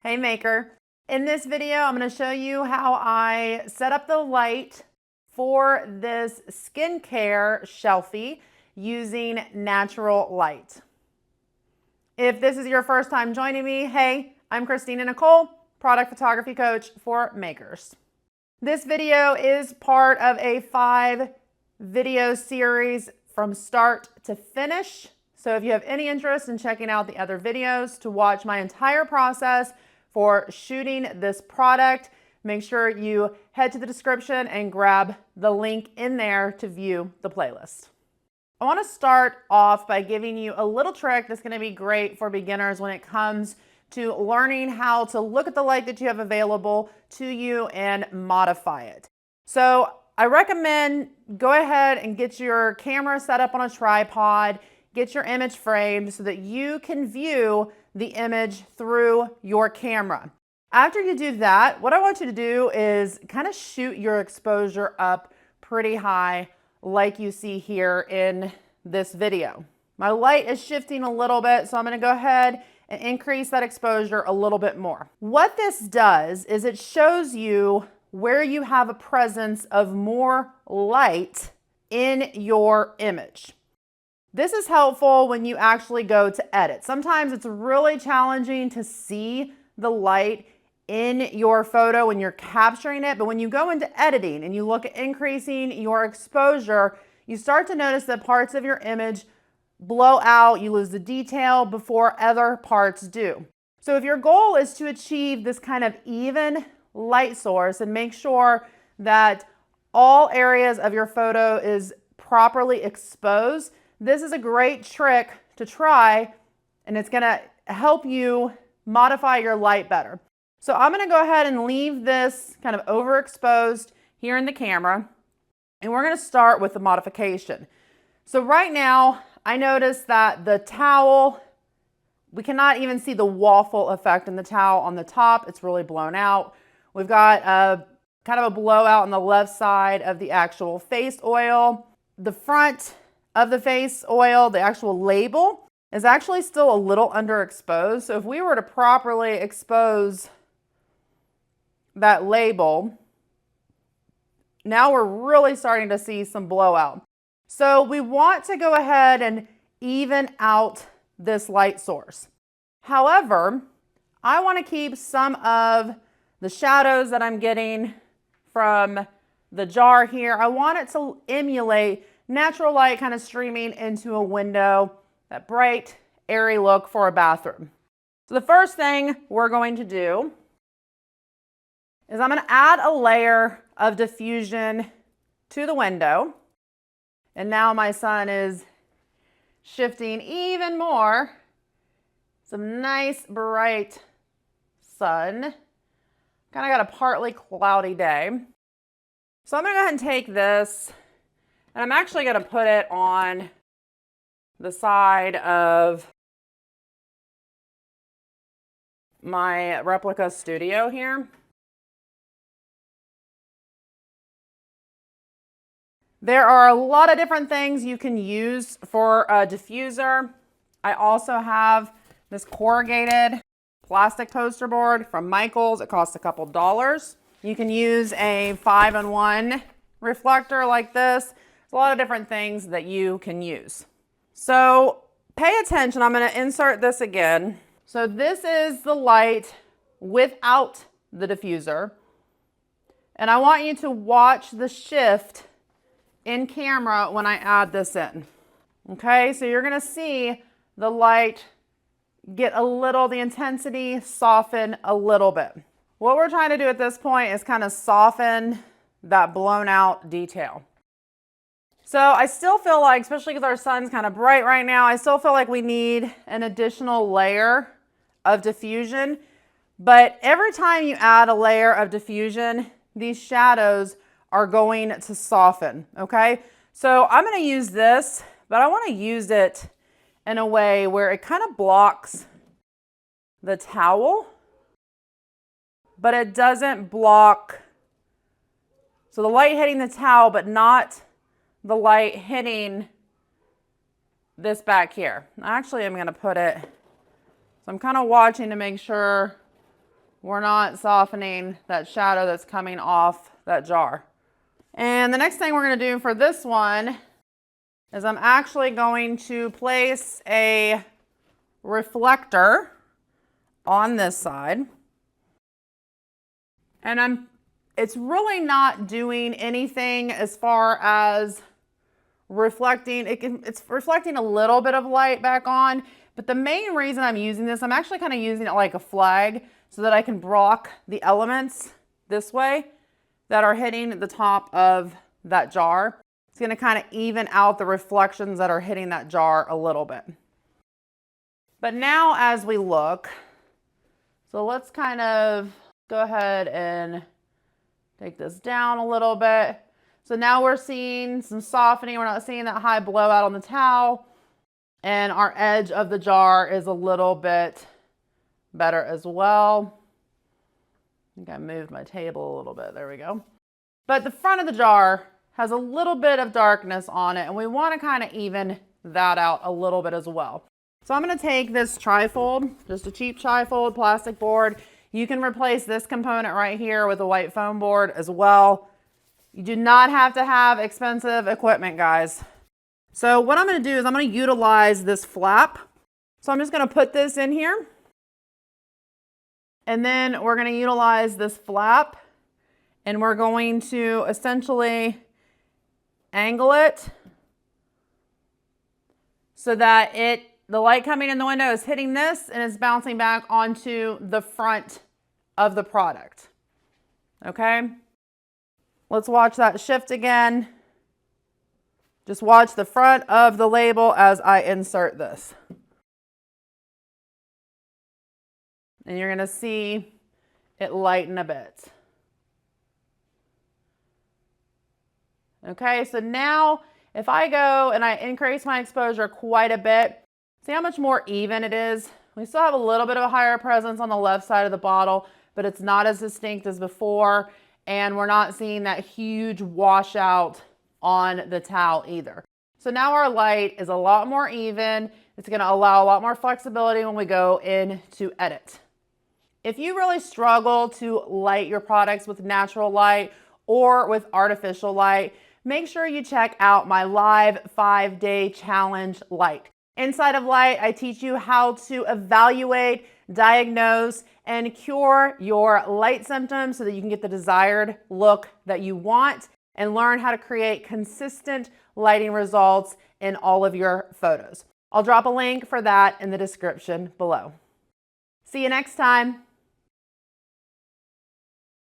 Hey Maker. In this video, I'm going to show you how I set up the light for this skincare shelfie using natural light. If this is your first time joining me, hey, I'm Christina Nicole, product photography coach for makers. This video is part of a 5-video series from start to finish. So if you have any interest in checking out the other videos to watch my entire process for shooting this product, make sure you head to the description and grab the link in there to view the playlist. I want to start off by giving you a little trick that's going to be great for beginners when it comes to learning how to look at the light that you have available to you and modify it. So I recommend go ahead and get your camera set up on a tripod, get your image framed so that you can view the image through your camera. After you do that, what I want you to do is kind of shoot your exposure up pretty high like you see here in this video. My light is shifting a little bit, so I'm going to go ahead and increase that exposure a little bit more. What this does is it shows you where you have a presence of more light in your image. This is helpful when you actually go to edit. Sometimes it's really challenging to see the light in your photo when you're capturing it, but when you go into editing and you look at increasing your exposure, you start to notice that parts of your image blow out, you lose the detail before other parts do. So if your goal is to achieve this kind of even light source and make sure that all areas of your photo is properly exposed, this is a great trick to try, and it's going to help you modify your light better. So I'm going to go ahead and leave this kind of overexposed here in the camera, and we're going to start with the modification. So right now, I notice that the towel, we cannot even see the waffle effect in the towel on the top. It's really blown out. We've got a kind of a blowout on the left side of the actual face oil. The front of the face oil, the actual label, is actually still a little underexposed. So if we were to properly expose that label, now we're really starting to see some blowout. So we want to go ahead and even out this light source. However, I want to keep some of the shadows that I'm getting from the jar here. I want it to emulate natural light kind of streaming into a window, that bright, airy look for a bathroom. So the first thing we're going to do is I'm going to add a layer of diffusion to the window. And now my sun is shifting even more. Some nice bright sun. Kind of got a partly cloudy day. So I'm going to go ahead and take this, and I'm actually going to put it on the side of my replica studio here. There are a lot of different things you can use for a diffuser. I also have this corrugated plastic poster board from Michaels. It costs a couple dollars. You can use a 5-in-1 reflector like this. There's a lot of different things that you can use. So pay attention. I'm going to insert this again. So this is the light without the diffuser. And I want you to watch the shift in camera when I add this in. Okay, so you're going to see the light get a little, the intensity soften a little bit. What we're trying to do at this point is kind of soften that blown out detail. So I still feel like, especially because our sun's kind of bright right now, I still feel like we need an additional layer of diffusion. But every time you add a layer of diffusion, these shadows are going to soften, okay? So I'm going to use this, but I want to use it in a way where it kind of blocks the towel, but it doesn't block, so the light hitting the towel, but not the light hitting this back here. Actually, I'm going to put it, so I'm kind of watching to make sure we're not softening that shadow that's coming off that jar. And the next thing we're going to do for this one is I'm actually going to place a reflector on this side. And it's really not doing anything as far as reflecting. It's reflecting a little bit of light back on, but the main reason I'm using this, I'm actually kind of using it like a flag so that I can block the elements this way that are hitting the top of that jar. It's going to kind of even out the reflections that are hitting that jar a little bit. But now as we look, so let's kind of go ahead and take this down a little bit. So now we're seeing some softening. We're not seeing that high blowout on the towel. And our edge of the jar is a little bit better as well. I think I moved my table a little bit. There we go. But the front of the jar has a little bit of darkness on it, and we want to kind of even that out a little bit as well. So I'm going to take this trifold, just a cheap trifold plastic board. You can replace this component right here with a white foam board as well. You do not have to have expensive equipment, guys. So what I'm going to do is I'm going to utilize this flap. So I'm just going to put this in here. And then we're going to utilize this flap. And we're going to essentially angle it so that the light coming in the window is hitting this and it's bouncing back onto the front of the product. Okay? Let's watch that shift again. Just watch the front of the label as I insert this. And you're going to see it lighten a bit. Okay, so now if I go and I increase my exposure quite a bit, see how much more even it is? We still have a little bit of a higher presence on the left side of the bottle, but it's not as distinct as before. And we're not seeing that huge washout on the towel either. So now our light is a lot more even. It's going to allow a lot more flexibility when we go in to edit. If you really struggle to light your products with natural light or with artificial light, make sure you check out my live 5-day challenge light. Inside of Light, I teach you how to evaluate, diagnose, and cure your light symptoms so that you can get the desired look that you want and learn how to create consistent lighting results in all of your photos. I'll drop a link for that in the description below. See you next time.